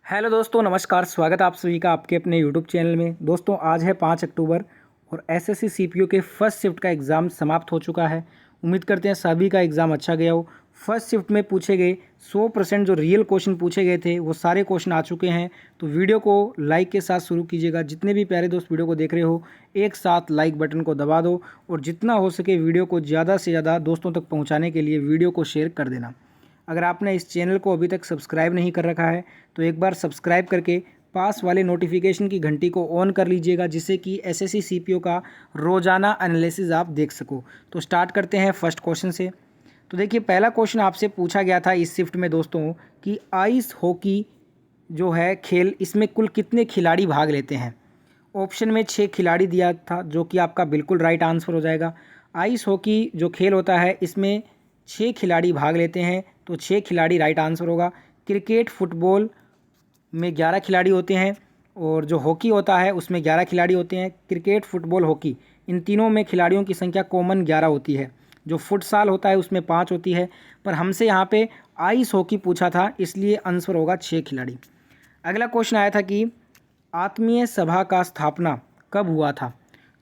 Hello दोस्तों, नमस्कार। स्वागत है आप सभी का आपके अपने यूट्यूब चैनल में। दोस्तों, आज है 5 अक्टूबर और एसएससी सीपीयू के फर्स्ट शिफ्ट का एग्ज़ाम समाप्त हो चुका है। उम्मीद करते हैं सभी का एग्ज़ाम अच्छा गया हो। फर्स्ट शिफ्ट में पूछे गए 100% जो रियल क्वेश्चन पूछे गए थे वो सारे क्वेश्चन आ चुके हैं। तो वीडियो को लाइक के साथ शुरू कीजिएगा। जितने भी प्यारे दोस्त वीडियो को देख रहे हो, एक साथ लाइक बटन को दबा दो और जितना हो सके वीडियो को ज़्यादा से ज़्यादा दोस्तों तक पहुँचाने के लिए वीडियो को शेयर कर देना। अगर आपने इस चैनल को अभी तक सब्सक्राइब नहीं कर रखा है तो एक बार सब्सक्राइब करके पास वाले नोटिफिकेशन की घंटी को ऑन कर लीजिएगा, जिससे कि एसएससी सीपीओ का रोज़ाना एनालिसिस आप देख सको। तो स्टार्ट करते हैं फर्स्ट क्वेश्चन से। तो देखिए, पहला क्वेश्चन आपसे पूछा गया था इस शिफ्ट में दोस्तों कि आइस हॉकी जो है खेल, इसमें कुल कितने खिलाड़ी भाग लेते हैं। ऑप्शन में 6 खिलाड़ी दिया था, जो कि आपका बिल्कुल राइट आंसर हो जाएगा। आइस हॉकी जो खेल होता है इसमें 6 खिलाड़ी भाग लेते हैं, तो 6 खिलाड़ी राइट आंसर होगा। क्रिकेट फुटबॉल में 11 खिलाड़ी होते हैं और जो हॉकी होता है उसमें 11 खिलाड़ी होते हैं। क्रिकेट फुटबॉल हॉकी इन तीनों में खिलाड़ियों की संख्या कॉमन 11 होती है। जो फुटसाल होता है उसमें 5 होती है, पर हमसे यहाँ पे आइस हॉकी पूछा था, इसलिए आंसर होगा 6 खिलाड़ी। अगला क्वेश्चन आया था कि आत्मीय सभा का स्थापना कब हुआ था।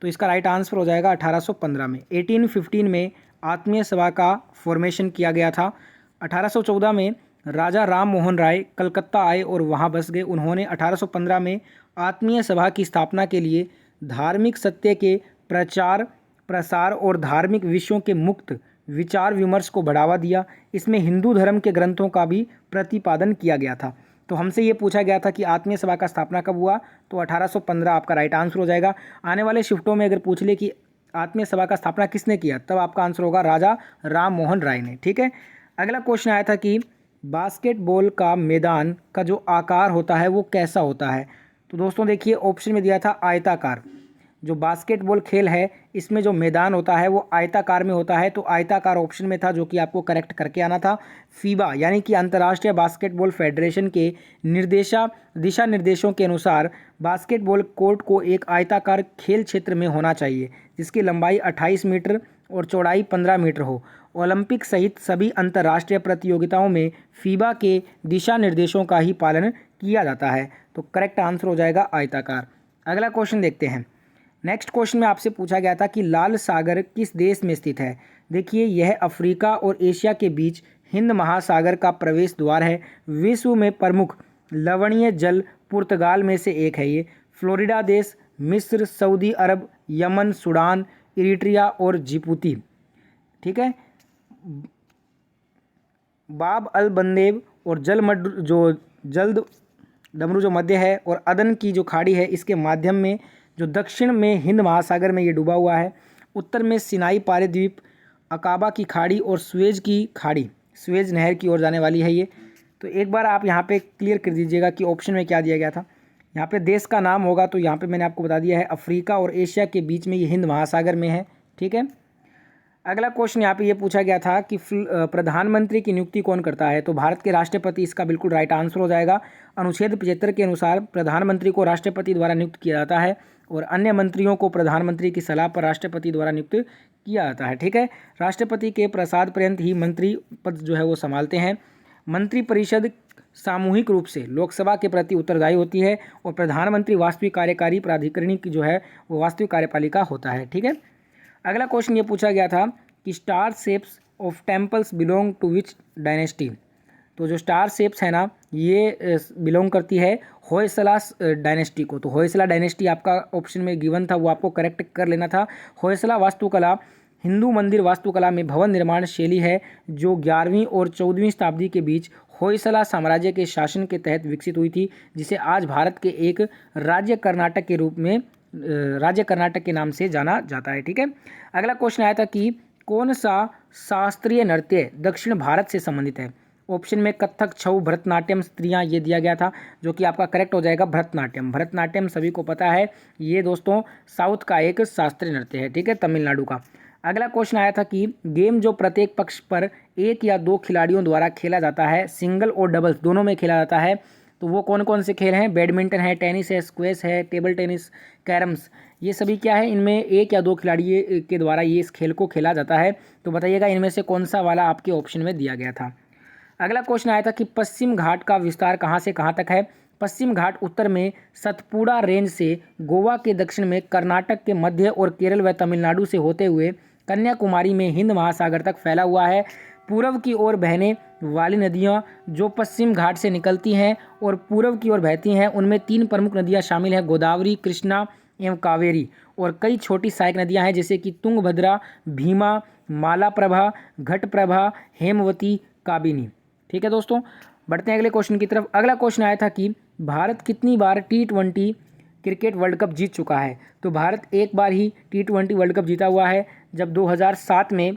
तो इसका राइट आंसर हो जाएगा 1815 में। 1815 में आत्मीय सभा का फॉर्मेशन किया गया था। 1814 में राजा राम मोहन राय कलकत्ता आए और वहां बस गए। उन्होंने 1815 में आत्मीय सभा की स्थापना के लिए धार्मिक सत्य के प्रचार प्रसार और धार्मिक विषयों के मुक्त विचार विमर्श को बढ़ावा दिया। इसमें हिंदू धर्म के ग्रंथों का भी प्रतिपादन किया गया था। तो हमसे ये पूछा गया था कि आत्मीय सभा का स्थापना कब हुआ, तो 1815 आपका राइट आंसर हो जाएगा। आने वाले शिफ्टों में अगर पूछ ले कि आत्मीय सभा का स्थापना किसने किया, तब आपका आंसर होगा राजा राम मोहन राय ने। ठीक है। अगला क्वेश्चन आया था कि बास्केटबॉल का मैदान का जो आकार होता है वो कैसा होता है। तो दोस्तों देखिए, ऑप्शन में दिया था आयताकार। जो बास्केटबॉल खेल है इसमें जो मैदान होता है वो आयताकार में होता है, तो आयताकार ऑप्शन में था, जो कि आपको करेक्ट करके आना था। फीबा यानी कि अंतर्राष्ट्रीय बास्केटबॉल फेडरेशन के दिशा निर्देशों के अनुसार बास्केटबॉल कोर्ट को एक आयताकार खेल क्षेत्र में होना चाहिए, जिसकी लंबाई 28 मीटर और चौड़ाई 15 मीटर हो। ओलंपिक सहित सभी अंतर्राष्ट्रीय प्रतियोगिताओं में फीबा के दिशा निर्देशों का ही पालन किया जाता है। तो करेक्ट आंसर हो जाएगा आयताकार। अगला क्वेश्चन देखते हैं। नेक्स्ट क्वेश्चन में आपसे पूछा गया था कि लाल सागर किस देश में स्थित है। देखिए, यह अफ्रीका और एशिया के बीच हिंद महासागर का प्रवेश द्वार है। विश्व में प्रमुख लवणीय जल पुर्तगाल में से एक है। ये फ्लोरिडा देश, मिस्र, सऊदी अरब, यमन, सूडान, इरिट्रिया और जिबूती। ठीक है। बाब अल बंदेब और जल्द डमरू जो मध्य है और अदन की जो खाड़ी है, इसके माध्यम में जो दक्षिण में हिंद महासागर में ये डूबा हुआ है। उत्तर में सिनाई पारेद्वीप, अकाबा की खाड़ी और स्वेज नहर की ओर जाने वाली है ये। तो एक बार आप यहाँ पे क्लियर कर दीजिएगा कि ऑप्शन में क्या दिया गया था। यहाँ पे देश का नाम होगा, तो यहाँ पे मैंने आपको बता दिया है अफ्रीका और एशिया के बीच में ये हिंद महासागर में है। ठीक है। अगला क्वेश्चन यहाँ पे ये पूछा गया था कि प्रधानमंत्री की नियुक्ति कौन करता है। तो भारत के राष्ट्रपति इसका बिल्कुल राइट आंसर हो जाएगा। अनुच्छेद 75 के अनुसार प्रधानमंत्री को राष्ट्रपति द्वारा नियुक्त किया जाता है और अन्य मंत्रियों को प्रधानमंत्री की सलाह पर राष्ट्रपति द्वारा नियुक्त किया जाता है। ठीक है। राष्ट्रपति के प्रसाद पर्यंत ही मंत्री पद जो है वो संभालते हैं। मंत्रिपरिषद सामूहिक रूप से लोकसभा के प्रति उत्तरदायी होती है और प्रधानमंत्री वास्तविक कार्यकारी प्राधिकरण की जो है वो वास्तविक कार्यपालिका होता है। ठीक है। अगला क्वेश्चन ये पूछा गया था कि star shapes of temples belong to which dynasty. तो जो स्टार शेप्स है ना, ये बिलोंग करती है होयसला डायनेस्टी को। तो होयसला डायनेस्टी आपका ऑप्शन में गिवन था, वो आपको करेक्ट कर लेना था। होयसला वास्तुकला हिंदू मंदिर वास्तुकला में भवन निर्माण शैली है, जो 11वीं और 14वीं शताब्दी के बीच होयसला साम्राज्य के शासन के तहत विकसित हुई थी, जिसे आज भारत के एक राज्य कर्नाटक के नाम से जाना जाता है। ठीक है। अगला क्वेश्चन आया था कि कौन सा शास्त्रीय नृत्य दक्षिण भारत से संबंधित है। ऑप्शन में कथक, छऊ, भरतनाट्यम, स्त्रियां, ये दिया गया था, जो कि आपका करेक्ट हो जाएगा भरतनाट्यम। भरतनाट्यम सभी को पता है, ये दोस्तों साउथ का एक शास्त्रीय नृत्य है। ठीक है, तमिलनाडु का। अगला क्वेश्चन आया था कि गेम जो प्रत्येक पक्ष पर 1 या 2 खिलाड़ियों द्वारा खेला जाता है, सिंगल और डबल्स दोनों में खेला जाता है, तो वो कौन कौन से खेल हैं। बैडमिंटन है, टेनिस है, स्क्वैश है, टेबल टेनिस, कैरम्स, ये सभी क्या है, इनमें 1 या 2 खिलाड़ी के द्वारा ये इस खेल को खेला जाता है। तो बताइएगा इनमें से कौन सा वाला आपके ऑप्शन में दिया गया था। अगला क्वेश्चन आया था कि पश्चिम घाट का विस्तार कहाँ से कहाँ तक है। पश्चिम घाट उत्तर में सतपुड़ा रेंज से गोवा के दक्षिण में कर्नाटक के मध्य और केरल व तमिलनाडु से होते हुए कन्याकुमारी में हिंद महासागर तक फैला हुआ है। पूर्व की ओर बहने वाली नदियाँ जो पश्चिम घाट से निकलती हैं और पूर्व की ओर बहती हैं, उनमें 3 प्रमुख नदियाँ शामिल हैं, गोदावरी, कृष्णा एवं कावेरी। और कई छोटी सहायक नदियाँ हैं जैसे कि तुंगभद्रा, भीमा, मालाप्रभा, घटप्रभा, हेमवती, काबिनी। ठीक है दोस्तों, बढ़ते हैं अगले क्वेश्चन की तरफ। अगला क्वेश्चन आया था कि भारत कितनी बार T20 क्रिकेट वर्ल्ड कप जीत चुका है। तो भारत एक बार ही T20 वर्ल्ड कप जीता हुआ है। जब 2007 में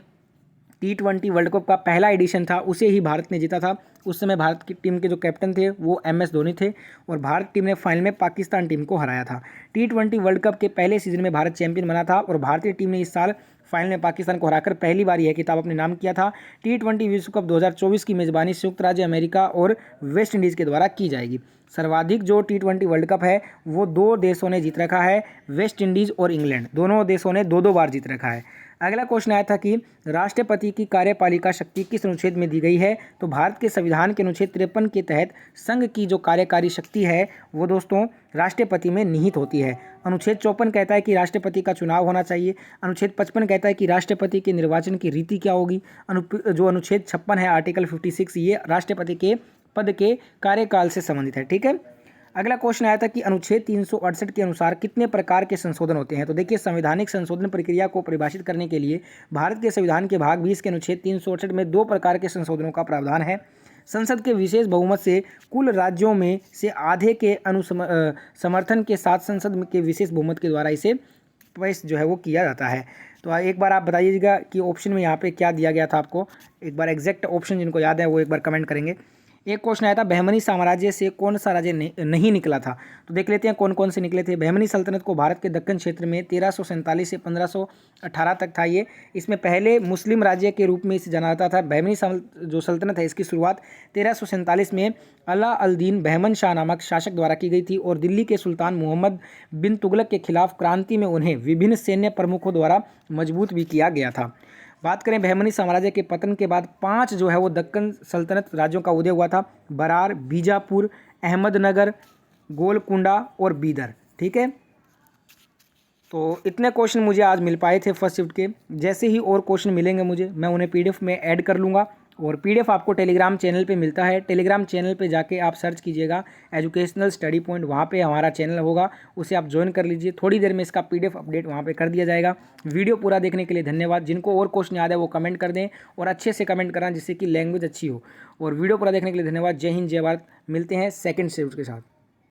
T20 वर्ल्ड कप का पहला एडिशन था, उसे ही भारत ने जीता था। उस समय भारत की टीम के जो कैप्टन थे वो MS धोनी थे और भारत टीम ने फाइनल में पाकिस्तान टीम को हराया था। T20 वर्ल्ड कप के पहले सीजन में भारत चैंपियन बना था और भारतीय टीम ने इस साल फाइनल में पाकिस्तान को हराकर पहली बार यह खिताब अपने नाम किया था। T20 विश्व कप 2024 की मेज़बानी संयुक्त राज्य अमेरिका और वेस्ट इंडीज़ के द्वारा की जाएगी। सर्वाधिक जो T20 वर्ल्ड कप है वो 2 देशों ने जीत रखा है, वेस्ट इंडीज़ और इंग्लैंड। दोनों देशों ने 2-2 बार जीत रखा है। अगला क्वेश्चन आया था कि राष्ट्रपति की कार्यपालिका शक्ति किस अनुच्छेद में दी गई है। तो भारत के संविधान के अनुच्छेद 53 के तहत संघ की जो कार्यकारी शक्ति है वो दोस्तों राष्ट्रपति में निहित होती है। अनुच्छेद 54 कहता है कि राष्ट्रपति का चुनाव होना चाहिए। अनुच्छेद 55 कहता है कि राष्ट्रपति के निर्वाचन की रीति क्या होगी। जो अनुच्छेद 56 है आर्टिकल 56, ये राष्ट्रपति के पद के कार्यकाल से संबंधित है। ठीक है, अगला क्वेश्चन आया था कि अनुच्छेद 368 के अनुसार कितने प्रकार के संशोधन होते हैं। तो देखिए, संवैधानिक संशोधन प्रक्रिया को परिभाषित करने के लिए भारत के संविधान के भाग 20 के अनुच्छेद 368 में 2 प्रकार के संशोधनों का प्रावधान है। संसद के विशेष बहुमत से कुल राज्यों में से आधे के समर्थन के साथ संसद के विशेष बहुमत के द्वारा इसे पेश जो है वो किया जाता है। तो एक बार आप बताइएगा कि ऑप्शन में यहाँ पे क्या दिया गया था आपको। एक बार एग्जैक्ट ऑप्शन जिनको याद है वो एक बार कमेंट करेंगे। एक क्वेश्चन आया था बहमनी साम्राज्य से कौन सा राज्य नहीं निकला था। तो देख लेते हैं कौन कौन से निकले थे। बहमनी सल्तनत को भारत के दक्कन क्षेत्र में 1347 से 1518 तक था ये। इसमें पहले मुस्लिम राज्य के रूप में इसे जाना जाता था। बहमनी जो सल्तनत है इसकी शुरुआत 1347 में अला अल दीन बहमन शाह नामक शासक द्वारा की गई थी और दिल्ली के सुल्तान मोहम्मद बिन तुगलक के खिलाफ क्रांति में उन्हें विभिन्न सैन्य प्रमुखों द्वारा मजबूत भी किया गया था। बात करें बहमनी साम्राज्य के पतन के बाद 5 जो है वो दक्कन सल्तनत राज्यों का उदय हुआ था। बरार, बीजापुर, अहमदनगर, गोलकुंडा और बीदर। ठीक है, तो इतने क्वेश्चन मुझे आज मिल पाए थे फर्स्ट शिफ्ट के। जैसे ही और क्वेश्चन मिलेंगे मुझे, मैं उन्हें PDF में ऐड कर लूँगा और PDF आपको टेलीग्राम चैनल पे मिलता है। टेलीग्राम चैनल पे जाके आप सर्च कीजिएगा एजुकेशनल स्टडी पॉइंट, वहाँ पे हमारा चैनल होगा, उसे आप ज्वाइन कर लीजिए। थोड़ी देर में इसका PDF अपडेट वहाँ पे कर दिया जाएगा। वीडियो पूरा देखने के लिए धन्यवाद। जिनको और क्वेश्चन याद है वो कमेंट कर दें और अच्छे से कमेंट कराएं जिससे कि लैंग्वेज अच्छी हो। और वीडियो पूरा देखने के लिए धन्यवाद। जय हिंद, जय भारत। मिलते हैं सेकेंड शिफ्ट के साथ।